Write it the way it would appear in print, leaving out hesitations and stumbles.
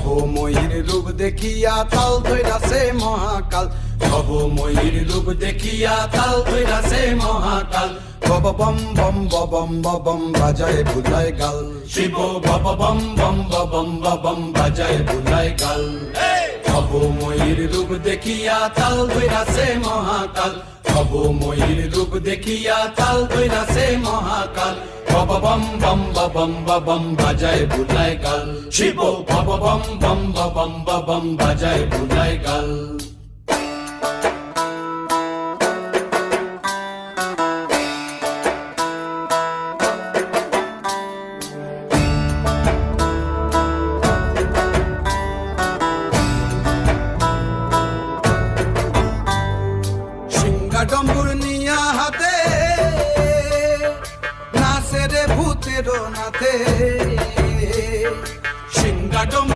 ভবময়ীর রূপ দেখিয়া তাল ধইরাছে মহাকাল, ভবময়ীর রূপ দেখিয়া তাল ধইরাছে মহাকাল। বব বম বম বম বম বাজায় বুলায় গাল, শিব বব বম বম বম বাজায় বুলায় গাল। ভবময়ীর রূপ দেখিয়া তাল ধইরাছে মহাকাল, ভবময়ীর রূপ দেখিয়া তাল ধইরাছে মহাকাল। বব বম বম বাজায় বুলায় গাল, শিব বব বম বম বাজায় বুলায় গাল।